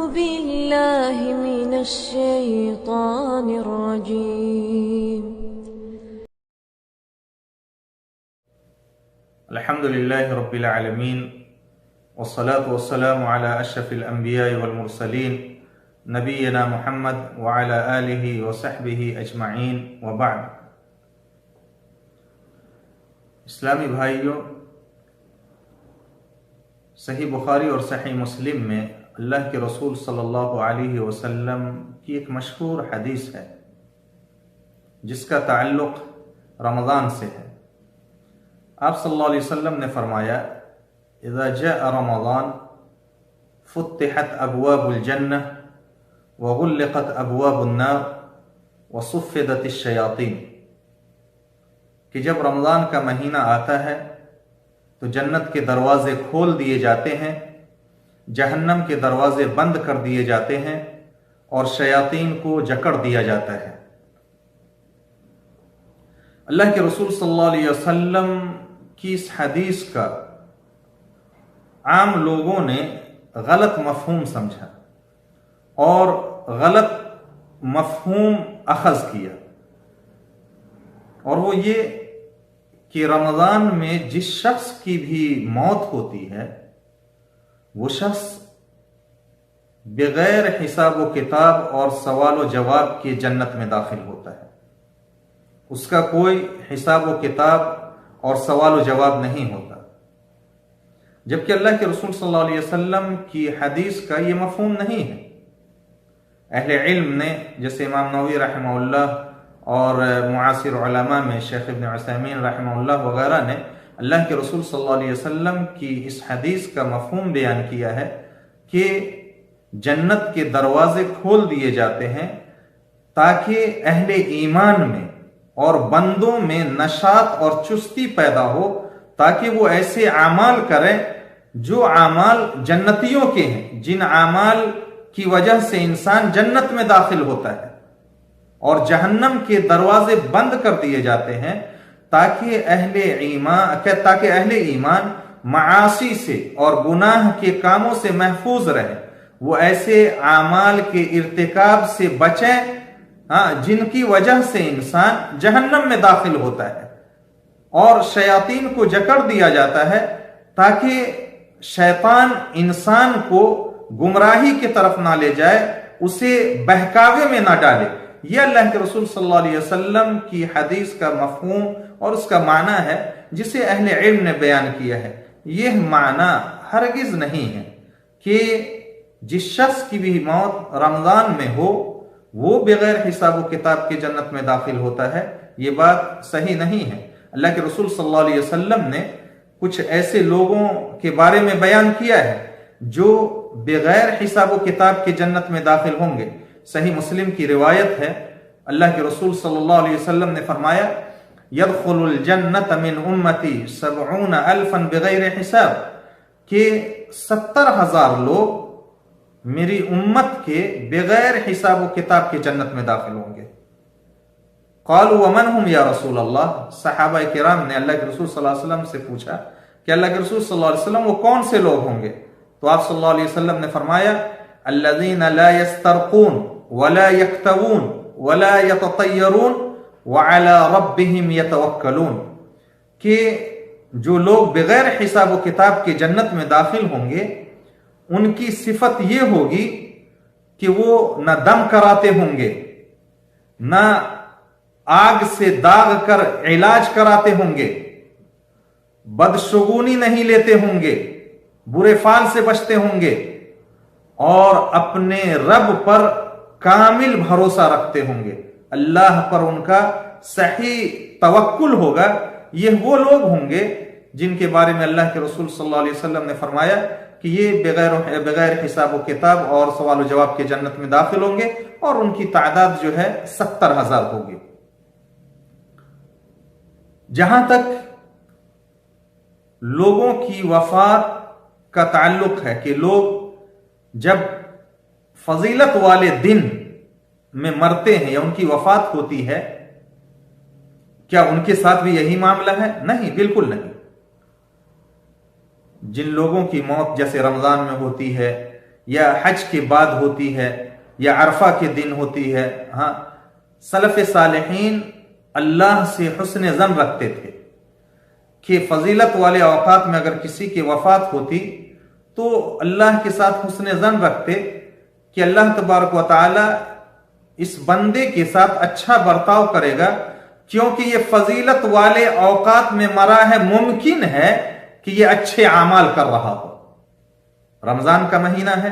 بالله من الشيطان الرجيم. الحمد لله رب العالمين والصلاة والسلام على أشرف الأنبياء والمرسلين نبينا محمد وعلى آله وصحبه أجمعين وبعد. اسلامی بھائیوں، صحیح بخاری اور صحیح مسلم میں اللہ کے رسول صلی اللہ علیہ وسلم کی ایک مشہور حدیث ہے جس کا تعلق رمضان سے ہے. آپ صلی اللہ علیہ وسلم نے فرمایا: اذا جاء رمضان فتحت ابواب الجنہ وغلقت ابواب النار وصفدت الشیاطین، کہ جب رمضان کا مہینہ آتا ہے تو جنت کے دروازے کھول دیے جاتے ہیں، جہنم کے دروازے بند کر دیے جاتے ہیں اور شیاطین کو جکڑ دیا جاتا ہے. اللہ کے رسول صلی اللہ علیہ وسلم کی اس حدیث کا عام لوگوں نے غلط مفہوم سمجھا اور غلط مفہوم اخذ کیا، اور وہ یہ کہ رمضان میں جس شخص کی بھی موت ہوتی ہے وہ شخص بغیر حساب و کتاب اور سوال و جواب کے جنت میں داخل ہوتا ہے. اس کا کوئی حساب و کتاب اور سوال و جواب نہیں ہوتا، جبکہ اللہ کے رسول صلی اللہ علیہ وسلم کی حدیث کا یہ مفہوم نہیں ہے. اہل علم نے، جیسے امام نووی رحمہ اللہ اور معاصر علماء میں شیخ ابن عثیمین رحمہ اللہ وغیرہ نے اللہ کے رسول صلی اللہ علیہ وسلم کی اس حدیث کا مفہوم بیان کیا ہے کہ جنت کے دروازے کھول دیے جاتے ہیں تاکہ اہل ایمان میں اور بندوں میں نشاط اور چستی پیدا ہو، تاکہ وہ ایسے اعمال کریں جو اعمال جنتیوں کے ہیں، جن اعمال کی وجہ سے انسان جنت میں داخل ہوتا ہے، اور جہنم کے دروازے بند کر دیے جاتے ہیں تاکہ اہل ایمان معاصی سے اور گناہ کے کاموں سے محفوظ رہے، وہ ایسے اعمال کے ارتکاب سے بچیں جن کی وجہ سے انسان جہنم میں داخل ہوتا ہے. اور شیاطین کو جکڑ دیا جاتا ہے تاکہ شیطان انسان کو گمراہی کی طرف نہ لے جائے، اسے بہکاوے میں نہ ڈالے. یہ اللہ کے رسول صلی اللہ علیہ وسلم کی حدیث کا مفہوم اور اس کا معنی ہے جسے اہل علم نے بیان کیا ہے. یہ معنی ہرگز نہیں ہے کہ جس شخص کی بھی موت رمضان میں ہو وہ بغیر حساب و کتاب کے جنت میں داخل ہوتا ہے. یہ بات صحیح نہیں ہے. اللہ کے رسول صلی اللہ علیہ وسلم نے کچھ ایسے لوگوں کے بارے میں بیان کیا ہے جو بغیر حساب و کتاب کے جنت میں داخل ہوں گے. صحیح مسلم کی روایت ہے، اللہ کے رسول صلی اللہ علیہ وسلم نے فرمایا: يدخل الجنت من امتی 70,000 بغیر حساب، کہ 70,000 لوگ میری امت کے بغیر حساب و کتاب کے جنت میں داخل ہوں گے. قالوا ومن هم یا رسول اللہ، صحابہ کرام نے اللہ کے رسول صلی اللہ علیہ وسلم سے پوچھا کہ اللہ کے رسول صلی اللہ علیہ وسلم وہ کون سے لوگ ہوں گے؟ تو آپ صلی اللہ علیہ وسلم نے فرمایا: الذين لا يسترقون ولا يكتوون ولا يتطيرون وعلى ربهم يتوكلون، کہ جو لوگ بغیر حساب و کتاب کے جنت میں داخل ہوں گے ان کی صفت یہ ہوگی کہ وہ نہ دم کراتے ہوں گے، نہ آگ سے داغ کر علاج کراتے ہوں گے، بدشگونی نہیں لیتے ہوں گے، برے فعل سے بچتے ہوں گے، اور اپنے رب پر کامل بھروسہ رکھتے ہوں گے. اللہ پر ان کا صحیح توکل ہوگا. یہ وہ لوگ ہوں گے جن کے بارے میں اللہ کے رسول صلی اللہ علیہ وسلم نے فرمایا کہ یہ بغیر حساب و کتاب اور سوال و جواب کے جنت میں داخل ہوں گے، اور ان کی تعداد جو ہے 70,000 ہوگی. جہاں تک لوگوں کی وفات کا تعلق ہے کہ لوگ جب فضیلت والے دن میں مرتے ہیں یا ان کی وفات ہوتی ہے، کیا ان کے ساتھ بھی یہی معاملہ ہے؟ نہیں، بالکل نہیں. جن لوگوں کی موت جیسے رمضان میں ہوتی ہے یا حج کے بعد ہوتی ہے یا عرفہ کے دن ہوتی ہے. ہاں، سلف صالحین اللہ سے حسن ظن رکھتے تھے کہ فضیلت والے اوقات میں اگر کسی کی وفات ہوتی تو اللہ کے ساتھ حسن ظن رکھتے کہ اللہ تبارک و تعالی اس بندے کے ساتھ اچھا برتاؤ کرے گا، کیونکہ یہ فضیلت والے اوقات میں مرا ہے، ممکن ہے کہ یہ اچھے اعمال کر رہا ہو. رمضان کا مہینہ ہے،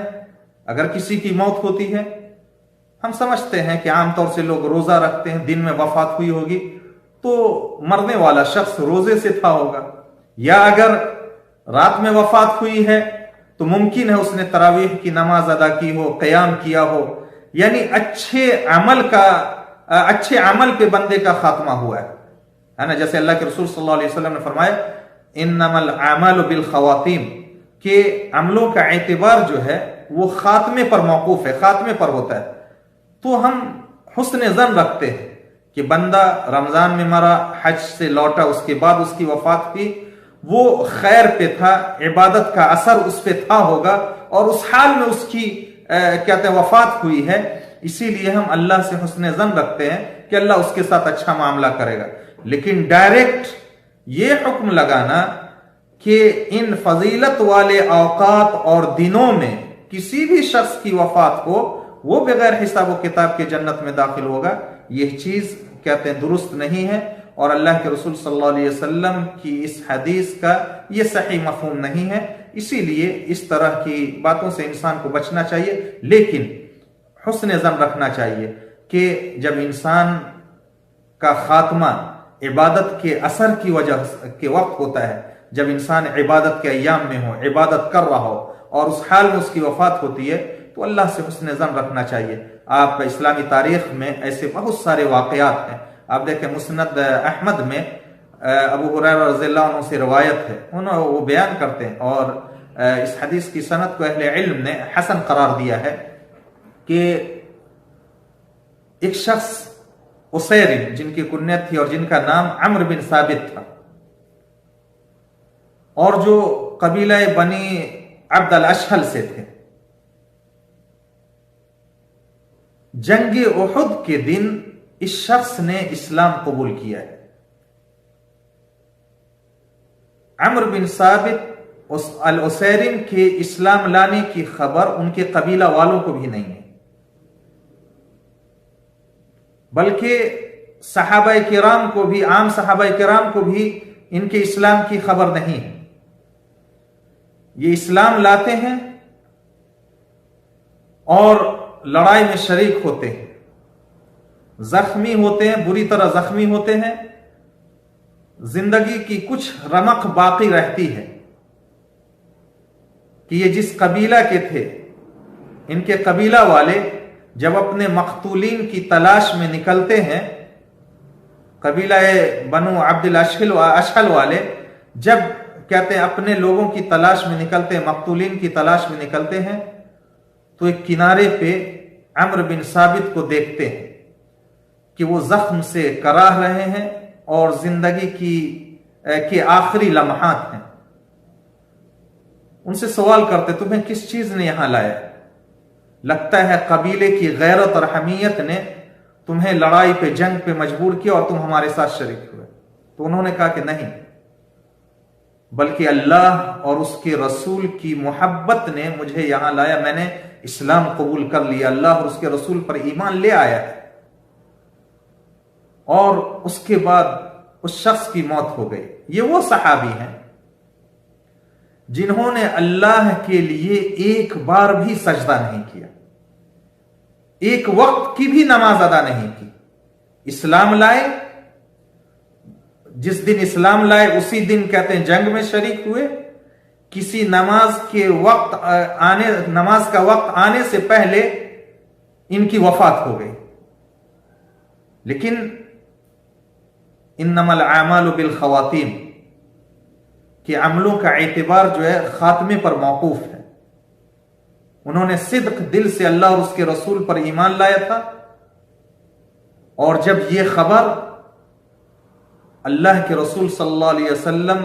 اگر کسی کی موت ہوتی ہے، ہم سمجھتے ہیں کہ عام طور سے لوگ روزہ رکھتے ہیں، دن میں وفات ہوئی ہوگی تو مرنے والا شخص روزے سے تھا ہوگا، یا اگر رات میں وفات ہوئی ہے تو ممکن ہے اس نے تراویح کی نماز ادا کی ہو، قیام کیا ہو، یعنی اچھے عمل پہ بندے کا خاتمہ ہوا ہے نا. جیسے اللہ کے رسول صلی اللہ علیہ وسلم نے فرمایا انما الاعمال بالخواتیم، کہ عملوں کا اعتبار جو ہے وہ خاتمے پر موقوف ہے، خاتمے پر ہوتا ہے. تو ہم حسن ظن رکھتے ہیں کہ بندہ رمضان میں مرا، حج سے لوٹا، اس کے بعد اس کی وفات کی، وہ خیر پہ تھا، عبادت کا اثر اس پہ تھا ہوگا، اور اس حال میں اس کی کہتے ہیں وفات ہوئی ہے. اسی لیے ہم اللہ سے حسن ظن رکھتے ہیں کہ اللہ اس کے ساتھ اچھا معاملہ کرے گا. لیکن ڈائریکٹ یہ حکم لگانا کہ ان فضیلت والے اوقات اور دنوں میں کسی بھی شخص کی وفات ہو وہ بغیر حساب و کتاب کے جنت میں داخل ہوگا، یہ چیز کہتے ہیں درست نہیں ہے، اور اللہ کے رسول صلی اللہ علیہ وسلم کی اس حدیث کا یہ صحیح مفہوم نہیں ہے. اسی لیے اس طرح کی باتوں سے انسان کو بچنا چاہیے، لیکن حسن ظن رکھنا چاہیے کہ جب انسان کا خاتمہ عبادت کے اثر کی وجہ کے وقت ہوتا ہے، جب انسان عبادت کے ایام میں ہو، عبادت کر رہا ہو، اور اس حال میں اس کی وفات ہوتی ہے تو اللہ سے حسن ظن رکھنا چاہیے. آپ اسلامی تاریخ میں ایسے بہت سارے واقعات ہیں. آپ دیکھیں مسند احمد میں ابو ہریرہ رضی اللہ عنہ سے روایت ہے، وہ بیان کرتے ہیں، اور اس حدیث کی سند کو اہل علم نے حسن قرار دیا ہے کہ ایک شخص اسیر جن کی کنیت تھی اور جن کا نام عمرو بن ثابت تھا، اور جو قبیلہ بنی عبد الاشہل سے تھے، جنگ احد کے دن اس شخص نے اسلام قبول کیا ہے. عمرو بن ثابت الاسیرن کے اسلام لانے کی خبر ان کے قبیلہ والوں کو بھی نہیں ہے، بلکہ صحابہ کرام کو بھی، عام صحابہ کرام کو بھی ان کے اسلام کی خبر نہیں ہے. یہ اسلام لاتے ہیں اور لڑائی میں شریک ہوتے ہیں، زخمی ہوتے ہیں، بری طرح زخمی ہوتے ہیں، زندگی کی کچھ رمق باقی رہتی ہے کہ یہ جس قبیلہ کے تھے، ان کے قبیلہ والے جب اپنے مقتولین کی تلاش میں نکلتے ہیں، قبیلہ بنو عبد الاشہل والے جب کہتے ہیں اپنے لوگوں کی تلاش میں نکلتے ہیں، مقتولین کی تلاش میں نکلتے ہیں، تو ایک کنارے پہ عمرو بن ثابت کو دیکھتے ہیں کہ وہ زخم سے کراہ رہے ہیں اور زندگی کے آخری لمحات ہیں. ان سے سوال کرتے تمہیں کس چیز نے یہاں لایا؟ لگتا ہے قبیلے کی غیرت اور حمیت نے تمہیں لڑائی پہ، جنگ پہ مجبور کیا اور تم ہمارے ساتھ شریک ہوئے. تو انہوں نے کہا کہ نہیں، بلکہ اللہ اور اس کے رسول کی محبت نے مجھے یہاں لایا، میں نے اسلام قبول کر لیا، اللہ اور اس کے رسول پر ایمان لے آیا ہے. اور اس کے بعد اس شخص کی موت ہو گئی. یہ وہ صحابی ہیں جنہوں نے اللہ کے لیے ایک بار بھی سجدہ نہیں کیا، ایک وقت کی بھی نماز ادا نہیں کی. اسلام لائے، جس دن اسلام لائے اسی دن کہتے ہیں جنگ میں شریک ہوئے، کسی نماز کا وقت آنے سے پہلے ان کی وفات ہو گئی. لیکن انما الاعمال بالخواتیم کہ عملوں کا اعتبار جو ہے خاتمے پر موقوف ہے. انہوں نے صدق دل سے اللہ اور اس کے رسول پر ایمان لایا تھا، اور جب یہ خبر اللہ کے رسول صلی اللہ علیہ وسلم